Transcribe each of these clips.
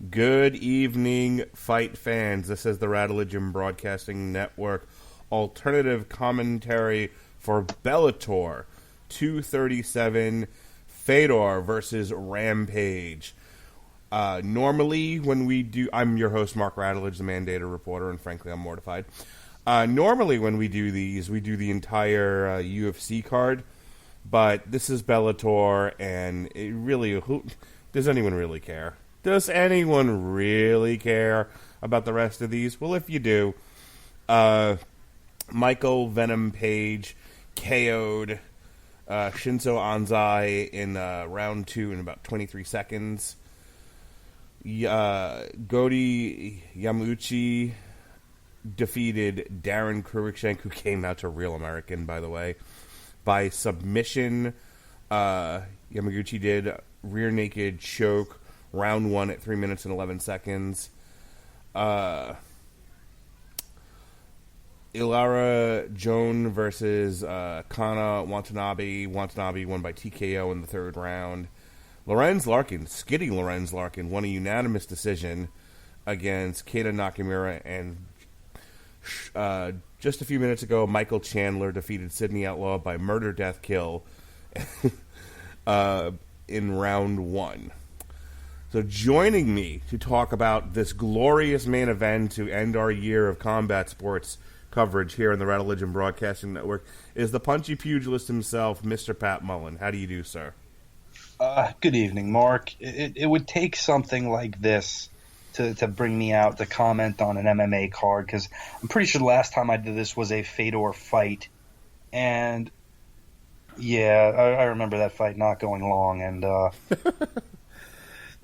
Good evening, fight fans. This is the Radulich and Broadcasting Network alternative commentary for Bellator 237 Fedor versus Rampage. Normally, when we do... I'm your host, Mark Radulich, the mandated reporter, and frankly, I'm mortified. Normally, when we do these, we do the entire UFC card, but this is Bellator, and it really... does anyone really care? Does anyone really care about the rest of these? Well, if you do, Michael Venom Page KO'd Shinzo Anzai in round 2 in about 23 seconds. Godi Yamuchi defeated Darren Cruikshank, who came out to Real American, by the way, by submission. Yamaguchi did rear naked choke. Round 1 at 3 minutes and 11 seconds. Ilara Joan versus Kana Watanabe. Watanabe won by TKO in the third round. Lorenz Larkin, Skitty Lorenz Larkin, won a unanimous decision against Keita Nakamura. And just a few minutes ago, Michael Chandler defeated Sidney Outlaw by murder, death, kill in round 1. So joining me to talk about this glorious main event to end our year of combat sports coverage here in the Radulich and Broadcasting Network is the punchy pugilist himself, Mr. Pat Mullin. How do you do, sir? Good evening, Mark. It would take something like this to bring me out to comment on an MMA card, because I'm pretty sure the last time I did this was a Fedor fight. And, yeah, I remember that fight not going long, and...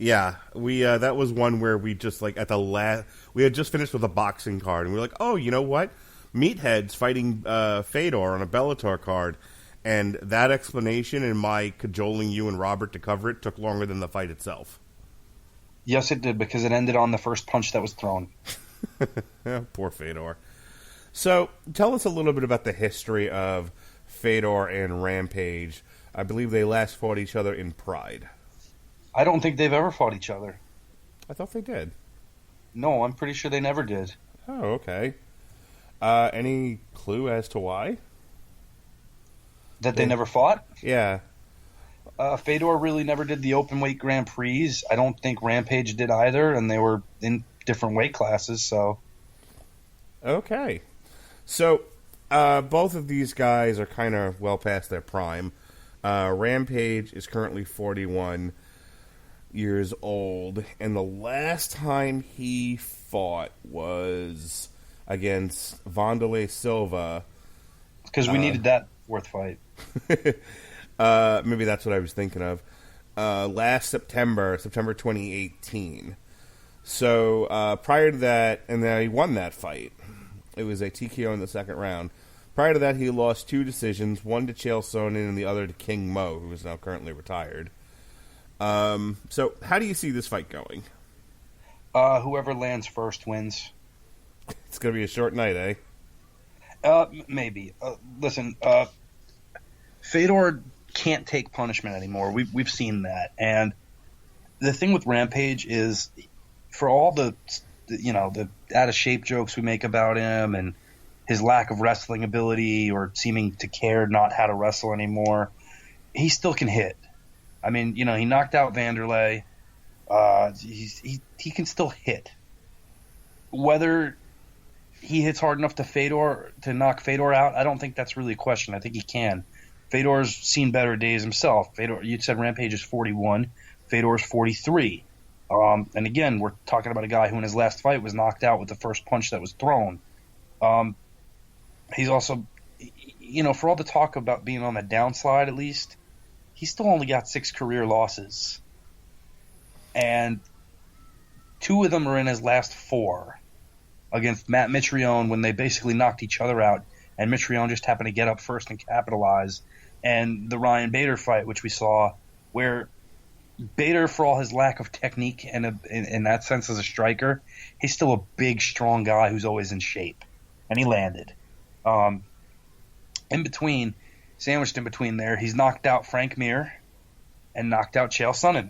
Yeah, we that was one where we just, like, at the last... We had just finished with a boxing card, and we were like, oh, you know what? Meatheads fighting Fedor on a Bellator card. And that explanation and my cajoling you and Robert to cover it took longer than the fight itself. Yes, it did, because it ended on the first punch that was thrown. Poor Fedor. So, tell us a little bit about the history of Fedor and Rampage. I believe they last fought each other in Pride. I don't think they've ever fought each other. I thought they did. No, I'm pretty sure they never did. Oh, okay. Any clue as to why? That they never fought? Yeah. Fedor really never did the open weight Grand Prix. I don't think Rampage did either, and they were in different weight classes, so... Okay. So, both of these guys are kind of well past their prime. Rampage is currently 41 years old, and the last time he fought was against Wanderlei Silva. Because we needed that fourth fight. Maybe that's what I was thinking of. Last September 2018. So prior to that, and then he won that fight. It was a TKO in the second round. Prior to that, he lost 2 decisions, one to Chael Sonnen and the other to King Mo, who is now currently retired. So how do you see this fight going? Whoever lands first wins. It's going to be a short night, eh? Maybe. Listen, Fedor can't take punishment anymore. We've seen that. And the thing with Rampage is, for all the out-of-shape jokes we make about him and his lack of wrestling ability or seeming to care not how to wrestle anymore, he still can hit. I mean, he knocked out Wanderlei. He can still hit. Whether he hits hard enough to knock Fedor out, I don't think that's really a question. I think he can. Fedor's seen better days himself. Fedor, you said Rampage is 41. Fedor's 43. And again, we're talking about a guy who in his last fight was knocked out with the first punch that was thrown. He's also, for all the talk about being on the downslide at least, he's still only got 6 career losses. And 2 of them are in his last 4 against Matt Mitrione when they basically knocked each other out, and Mitrione just happened to get up first and capitalize. And the Ryan Bader fight, which we saw, where Bader, for all his lack of technique and in that sense as a striker, he's still a big, strong guy who's always in shape. And he landed. Sandwiched in between there, he's knocked out Frank Mir and knocked out Chael Sonnen.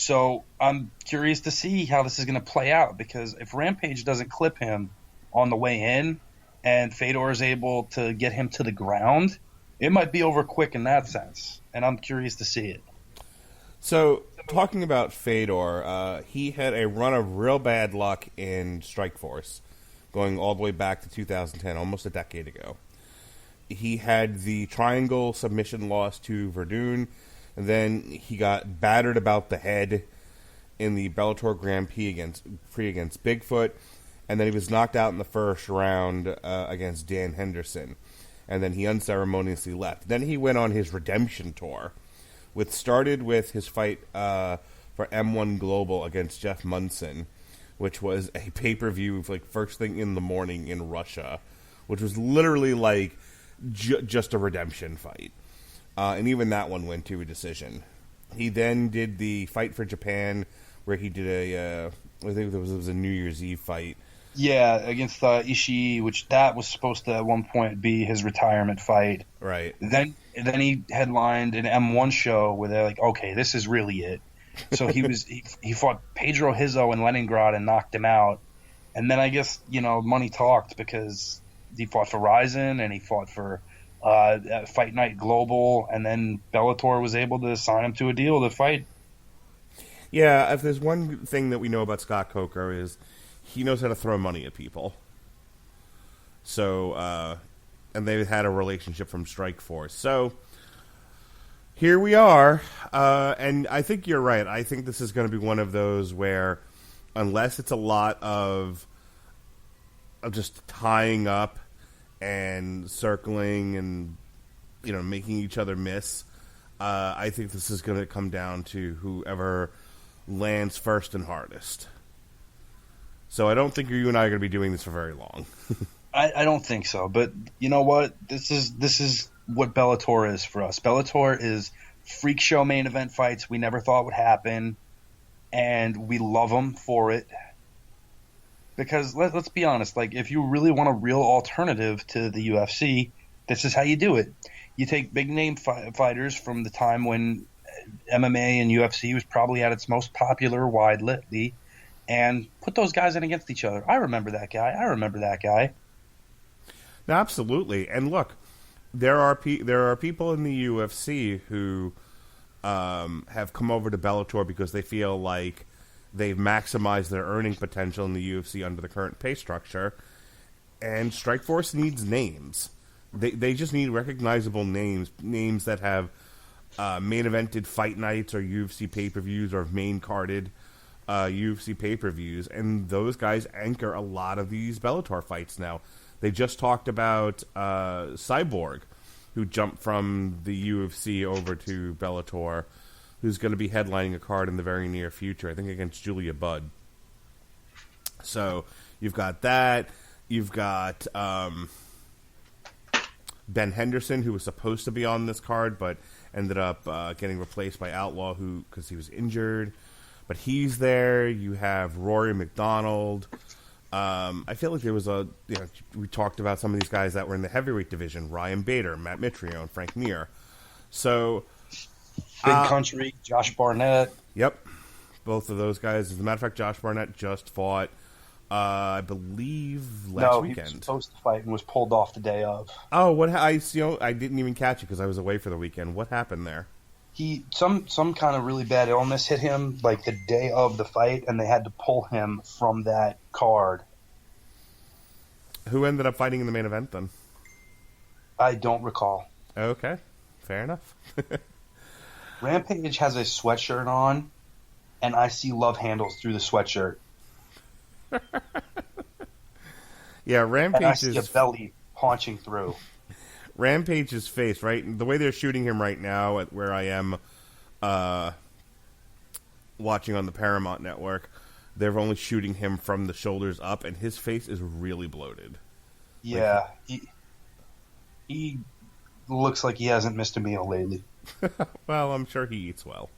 So I'm curious to see how this is going to play out, because if Rampage doesn't clip him on the way in and Fedor is able to get him to the ground, it might be over quick in that sense. And I'm curious to see it. So, talking about Fedor, he had a run of real bad luck in Strikeforce, going all the way back to 2010, almost a decade ago. He had the triangle submission loss to Verdun, and then he got battered about the head in the Bellator Grand Prix against Bigfoot, and then he was knocked out in the first round against Dan Henderson, and then he unceremoniously left. Then he went on his redemption tour, started with his fight for M1 Global against Jeff Munson, which was a pay-per-view like first thing in the morning in Russia, which was literally like just a redemption fight. And even that one went to a decision. He then did the fight for Japan, where he did I think it was a New Year's Eve fight. Yeah, against Ishii, which that was supposed to at one point be his retirement fight. Right. Then he headlined an M1 show where they're like, okay, this is really it. So he fought Pedro Hizzo in Leningrad and knocked him out. And then I guess, money talked, because he fought for Ryzen and he fought for Fight Night Global, and then Bellator was able to sign him to a deal to fight. Yeah, if there's one thing that we know about Scott Coker is he knows how to throw money at people. So, and they've had a relationship from Strikeforce. So, here we are. And I think you're right. I think this is going to be one of those where, unless it's a lot of just tying up and circling and, making each other miss, I think this is going to come down to whoever lands first and hardest. So I don't think you and I are going to be doing this for very long. I don't think so. But you know what? This is what Bellator is for us. Bellator is freak show main event fights we never thought would happen, and we love them for it. Because let's be honest, like, if you really want a real alternative to the UFC, this is how you do it. You take big name fighters from the time when MMA and UFC was probably at its most popular widely, and put those guys in against each other. I remember that guy. No, absolutely. And look, there are people in the UFC who have come over to Bellator because they feel like they've maximized their earning potential in the UFC under the current pay structure. And Strikeforce needs names. They just need recognizable names that have main evented fight nights or UFC pay-per-views or main carded UFC pay-per-views, and those guys anchor a lot of these Bellator fights now. They just talked about Cyborg, who jumped from the UFC over to Bellator, who's going to be headlining a card in the very near future, I think against Julia Budd. So you've got that. You've got Ben Henderson, who was supposed to be on this card, but ended up getting replaced by Outlaw, because he was injured. But he's there. You have Rory McDonald. I feel like there was we talked about some of these guys that were in the heavyweight division: Ryan Bader, Matt Mitrione, and Frank Mir. So, Big Country, Josh Barnett. Yep, both of those guys. As a matter of fact, Josh Barnett just fought, I believe, last weekend. He was supposed to fight and was pulled off the day of. Oh, what? I didn't even catch it because I was away for the weekend. What happened there? Some kind of really bad illness hit him like the day of the fight, and they had to pull him from that card. Who ended up fighting in the main event then? I don't recall. Okay, fair enough. Rampage has a sweatshirt on, and I see love handles through the sweatshirt. Yeah, Rampage and I see a belly haunching through. Rampage's face, right? The way they're shooting him right now at where I am watching on the Paramount Network, they're only shooting him from the shoulders up, and his face is really bloated. Yeah, he looks like he hasn't missed a meal lately. Well, I'm sure he eats well.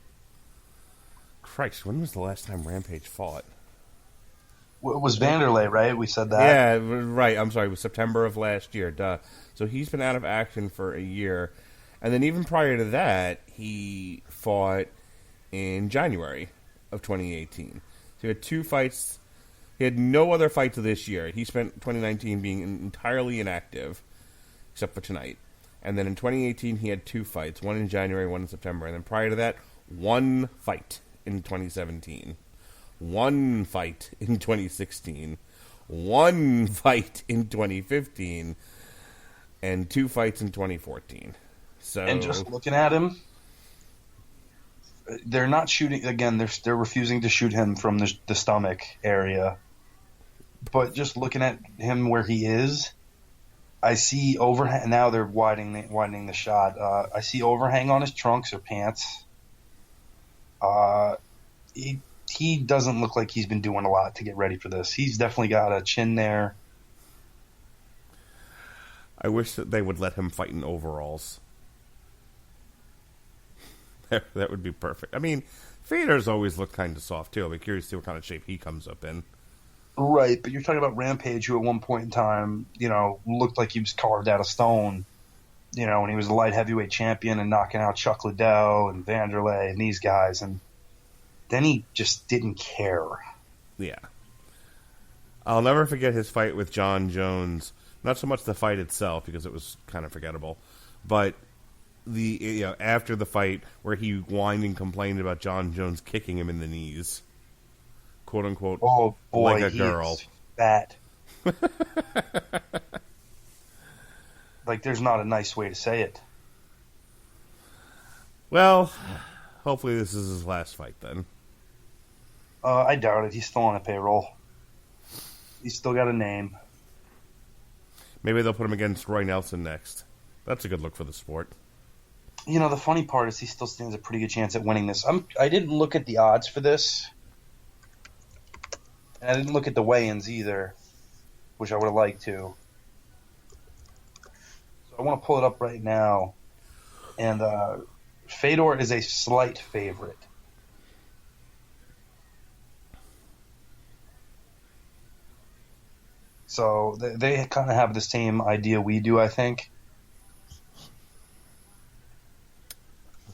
Christ, when was the last time Rampage fought? It was Vanderlei, right? We said that. Yeah, right. I'm sorry. It was September of last year. Duh. So he's been out of action for a year. And then even prior to that, he fought in January of 2018. So he had 2 fights. He had no other fights this year. He spent 2019 being entirely inactive, except for tonight. And then in 2018, he had 2 fights, one in January, one in September. And then prior to that, 1 fight in 2017, 1 fight in 2016, 1 fight in 2015, and 2 fights in 2014. So, and just looking at him, they're not shooting again. They're refusing to shoot him from the stomach area. But just looking at him where he is, I see overhang. Now they're widening the shot. I see overhang on his trunks or pants. He doesn't look like he's been doing a lot to get ready for this. He's definitely got a chin there. I wish that they would let him fight in overalls. That would be perfect. I mean, Fedor's always looked kind of soft, too. I'll be curious to see what kind of shape he comes up in. Right, but you're talking about Rampage, who at one point in time, looked like he was carved out of stone. When he was the light heavyweight champion and knocking out Chuck Liddell and Vanderlei and these guys. And then he just didn't care. Yeah. I'll never forget his fight with John Jones. Not so much the fight itself, because it was kind of forgettable, but after the fight where he whined and complained about John Jones kicking him in the knees, quote unquote, oh boy, like a girl. Fat. Like, there's not a nice way to say it. Well, hopefully this is his last fight then. I doubt it. He's still on a payroll. He's still got a name. Maybe they'll put him against Roy Nelson next. That's a good look for the sport. The funny part is he still stands a pretty good chance at winning this. I didn't look at the odds for this. And I didn't look at the weigh-ins either, which I would have liked to. So I want to pull it up right now. And Fedor is a slight favorite. So they kind of have the same idea we do, I think.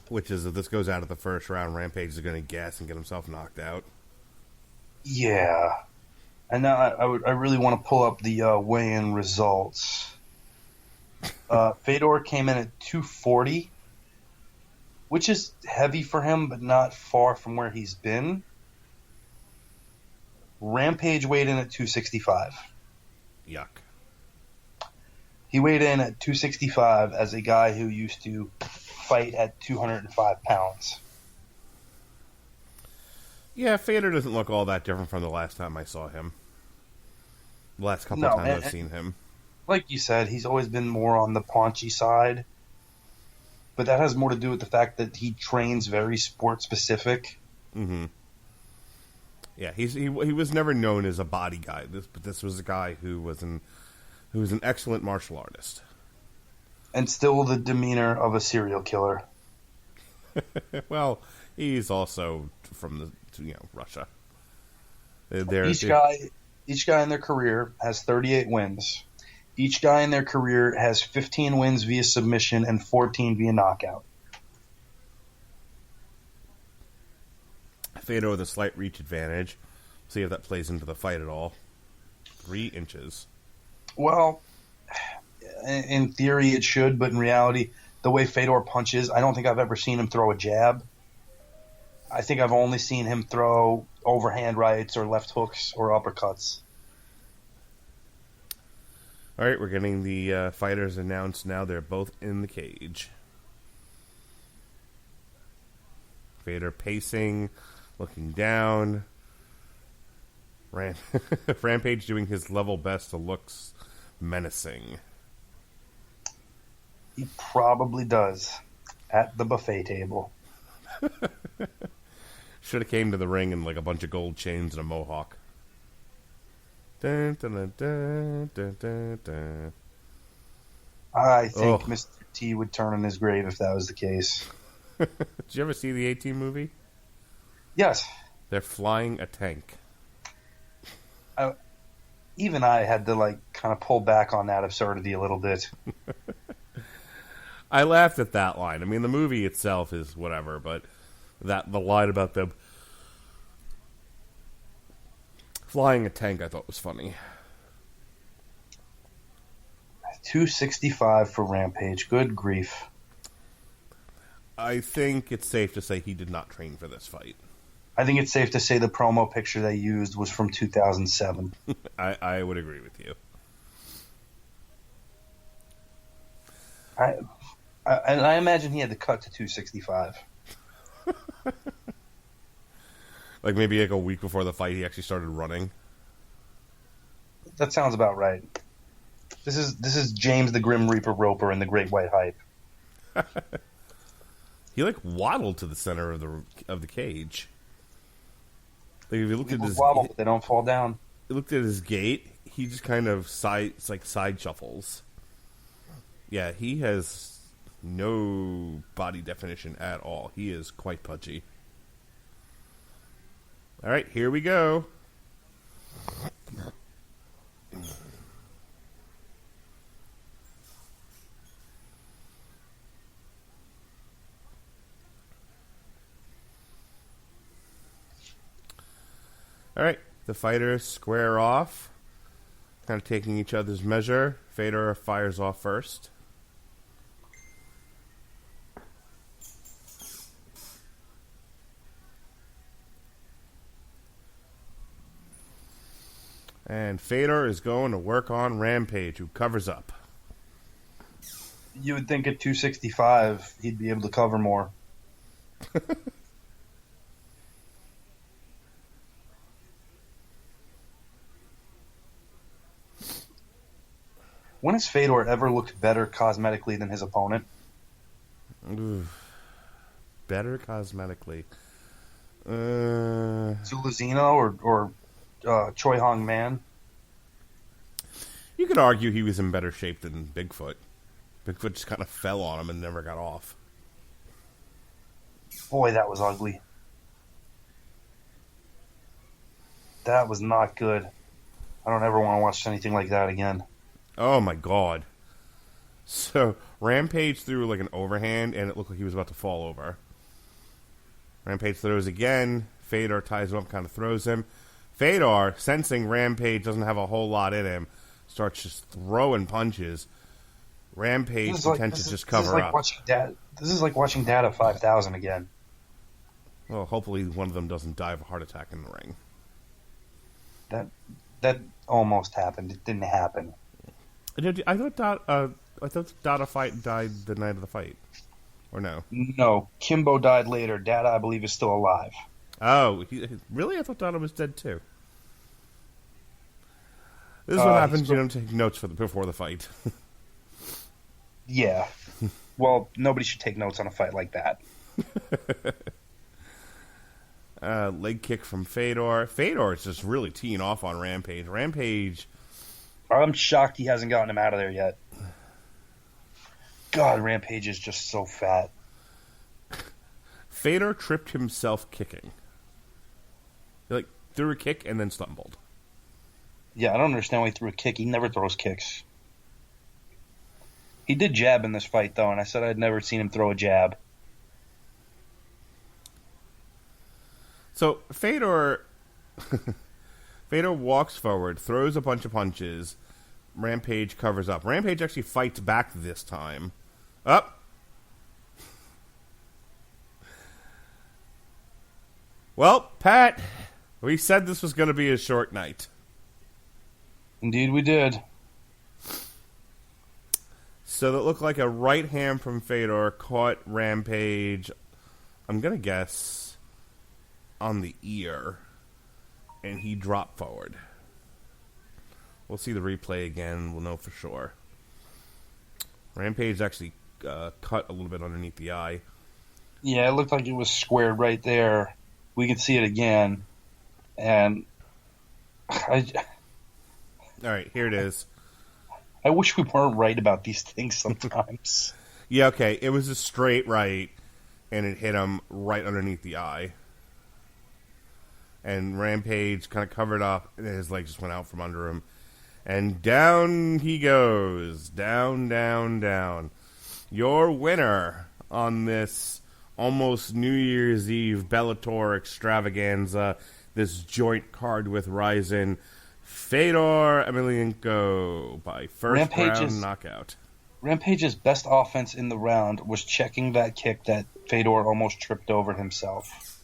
Which is, if this goes out of the first round, Rampage is going to gas and get himself knocked out. Yeah. And now I really want to pull up the weigh-in results. Fedor came in at 240, which is heavy for him, but not far from where he's been. Rampage weighed in at 265. Yuck. He weighed in at 265 as a guy who used to fight at 205 pounds. Yeah, Fedor doesn't look all that different from the last time I saw him. The last couple of times I've seen him. Like you said, he's always been more on the paunchy side. But that has more to do with the fact that he trains very sport-specific. Mm-hmm. Yeah, he was never known as a body guy. But this was a guy who was an excellent martial artist. And still the demeanor of a serial killer. Well, he's also from Russia. Each guy in their career has 38 wins. Each guy in their career has 15 wins via submission and 14 via knockout. Fedor with a slight reach advantage. See if that plays into the fight at all. 3 inches. Well, in theory it should, but in reality, the way Fedor punches, I don't think I've ever seen him throw a jab. I think I've only seen him throw overhand rights or left hooks or uppercuts. All right, we're getting the fighters announced now. They're both in the cage. Fedor pacing, looking down. Rampage doing his level best to look menacing. He probably does at the buffet table. Should have came to the ring in like a bunch of gold chains and a mohawk. Dun, dun, dun, dun, dun, dun. I think Mr. T would turn in his grave if that was the case. Did you ever see the A-Team movie? Yes. They're flying a tank. Even I had to kind of pull back on that absurdity a little bit. I laughed at that line. I mean, the movie itself is whatever, but the line about them Flying a tank I thought was funny. 265 for Rampage. Good grief. I think it's safe to say he did not train for this fight. I think it's safe to say the promo picture they used was from 2007. I would agree with you. I imagine he had to cut to 265. Like maybe like a week before the fight, he actually started running. That sounds about right. This is James the Grim Reaper Roper in the Great White Hype. He like waddled to the center of the cage. Like if you looked at his wobble, but they don't fall down. You looked at his gait. He just kind of side shuffles. Yeah, he has no body definition at all. He is quite pudgy. All right, here we go. All right, the fighters square off, kind of taking each other's measure. Fedor fires off first. And Fedor is going to work on Rampage, who covers up. You would think at 265 he'd be able to cover more. When has Fedor ever looked better cosmetically than his opponent? Ooh. Better cosmetically. Zulazino or Choi Hong Man? You could argue he was in better shape than Bigfoot. Bigfoot just kind of fell on him and never got off. Boy, that was ugly. That was not good. I don't ever want to watch anything like that again. Oh my god. So, Rampage threw like an overhand and it looked like he was about to fall over. Rampage throws again. Fedor ties him up, kind of throws him. Fedor, sensing Rampage doesn't have a whole lot in him, starts just throwing punches. Rampage intends to just cover up. This is like watching Data 5000 again. Well, hopefully one of them doesn't die of a heart attack in the ring. That almost happened. It didn't happen. I thought Dada fight died the night of the fight, or no? No, Kimbo died later. Data, I believe, is still alive. Oh, really? I thought Dada was dead too. This is what happens. You don't take notes before the fight. Yeah. Well, nobody should take notes on a fight like that. Leg kick from Fedor. Fedor is just really teeing off on Rampage. Rampage. I'm shocked he hasn't gotten him out of there yet. God, Rampage is just so fat. Fedor tripped himself kicking. He threw a kick and then stumbled. Yeah, I don't understand why he threw a kick. He never throws kicks. He did jab in this fight, though, and I said I'd never seen him throw a jab. So, Fedor walks forward, throws a bunch of punches. Rampage covers up. Rampage actually fights back this time. Up. Well, Pat, we said this was going to be a short night. Indeed we did. So that looked like a right hand from Fedor caught Rampage, I'm going to guess, on the ear. And he dropped forward. We'll see the replay again. We'll know for sure. Rampage actually cut a little bit underneath the eye. Yeah, it looked like it was squared right there. We can see it again. And all right, here it is. I wish we weren't right about these things sometimes. Yeah, okay. It was a straight right, and it hit him right underneath the eye. And Rampage kind of covered up, and his leg just went out from under him. And down he goes. Down, down, down. Your winner on this almost New Year's Eve Bellator extravaganza. this joint card with Ryzen. Fedor Emelianenko by first round knockout. Rampage's best offense in the round was checking that kick that Fedor almost tripped over himself.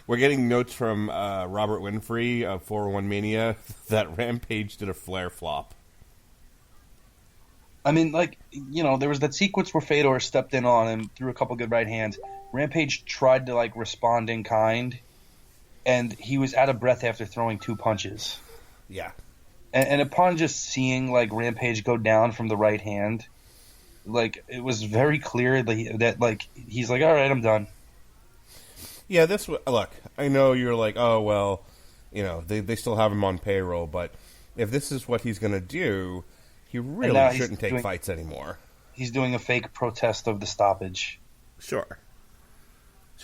We're getting notes from Robert Winfrey of 401 Mania that Rampage did a flare flop. I mean, there was that sequence where Fedor stepped in on him, threw a couple good right hands. Rampage tried to, respond in kind, and he was out of breath after throwing 2 punches. Yeah. And upon just seeing, Rampage go down from the right hand, it was very clear that he's like, all right, I'm done. Yeah, look, I know you're like, oh, well, they still have him on payroll, but if this is what he's going to do, he really shouldn't take fights anymore. He's doing a fake protest of the stoppage. Sure.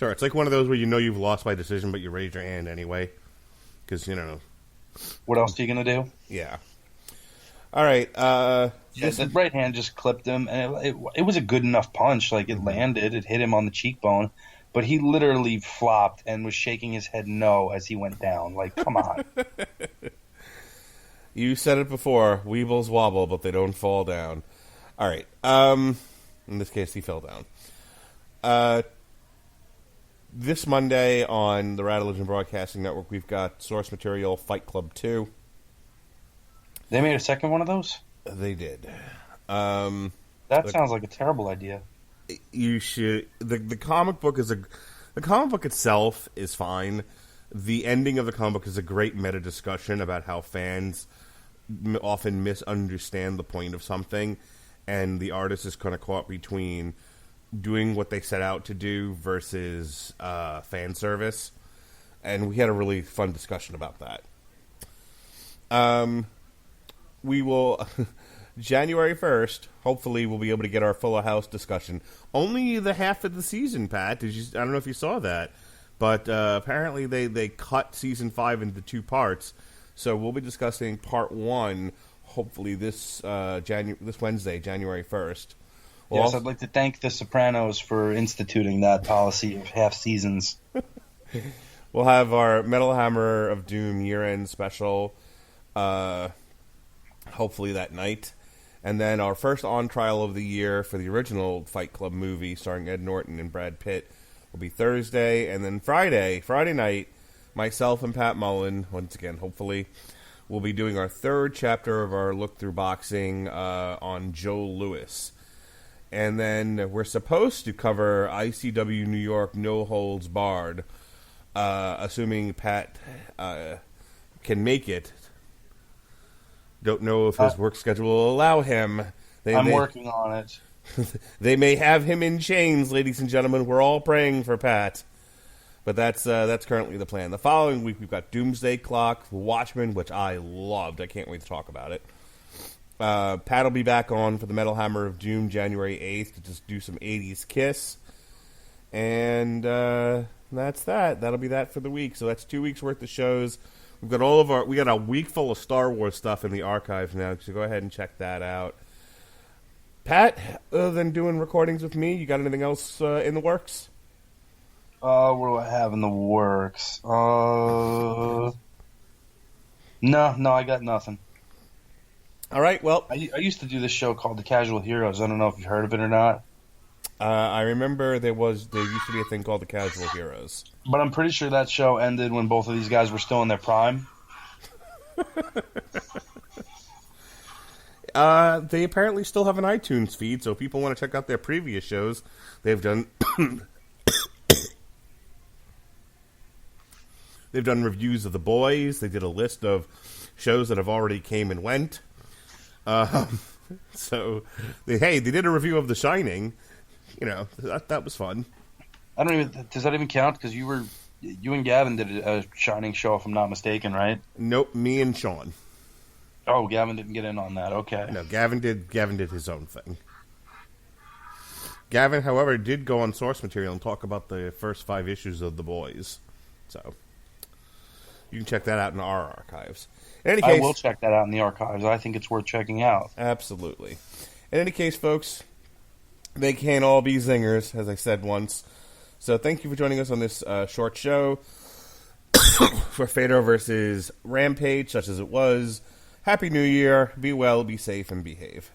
It's like one of those where you've lost by decision, but you raise your hand anyway. Because, What else are you going to do? Yeah. All right. The right hand just clipped him, and it was a good enough punch. It landed. It hit him on the cheekbone. But he literally flopped and was shaking his head no as he went down. Come on. You said it before. Weebles wobble, but they don't fall down. All right. In this case, he fell down. This Monday on the Radulich and Broadcasting Network, we've got Source Material Fight Club 2. They made a second one of those? They did. That sounds like a terrible idea. You should. The comic book the comic book itself is fine. The ending of the comic book is a great meta discussion about how fans often misunderstand the point of something, and the artist is kind of caught between doing what they set out to do versus fan service. And we had a really fun discussion about that. We will. January 1st, hopefully we'll be able to get our Full House discussion. Only the half of the season, Pat. I don't know if you saw that, but apparently they cut season 5 into 2 parts. So we'll be discussing part 1, hopefully this Wednesday, January 1st. Yes, I'd like to thank The Sopranos for instituting that policy of half seasons. We'll have our Metal Hammer of Doom year-end special, hopefully that night. And then our first on-trial of the year for the original Fight Club movie starring Ed Norton and Brad Pitt will be Thursday. And then Friday night, myself and Pat Mullin, once again, hopefully, will be doing our 3rd chapter of our look through boxing on Joe Louis. And then we're supposed to cover ICW New York No Holds Barred, assuming Pat can make it. Don't know if his work schedule will allow him. I'm working on it. They may have him in chains, ladies and gentlemen. We're all praying for Pat. But that's currently the plan. The following week, we've got Doomsday Clock, Watchmen, which I loved. I can't wait to talk about it. Pat will be back on for the Metal Hammer of Doom January 8th to just do some 80s Kiss. And that's that. That'll be that for the week. So that's 2 weeks worth of shows. We've got we got a week full of Star Wars stuff in the archives now, so go ahead and check that out. Pat, other than doing recordings with me, you got anything else in the works? What do I have in the works? No, I got nothing. All right, well, I used to do this show called The Casual Heroes. I don't know if you heard of it or not. I remember there used to be a thing called The Casual Heroes. But I'm pretty sure that show ended when both of these guys were still in their prime. They apparently still have an iTunes feed, so if people want to check out their previous shows, they've done they've done reviews of The Boys. They did a list of shows that have already came and went. So they did a review of The Shining. That was fun. Does that even count? Because you and Gavin did a Shining show, if I'm not mistaken, right? Nope, me and Sean. Oh, Gavin didn't get in on that. Okay. No, Gavin did his own thing. Gavin, however, did go on Source Material and talk about the first 5 issues of The Boys. So you can check that out in our archives. In any case, I will check that out in the archives. I think it's worth checking out. Absolutely. In any case, folks, they can't all be zingers, as I said once. So thank you for joining us on this short show for Fedor versus Rampage, such as it was. Happy New Year. Be well, be safe, and behave.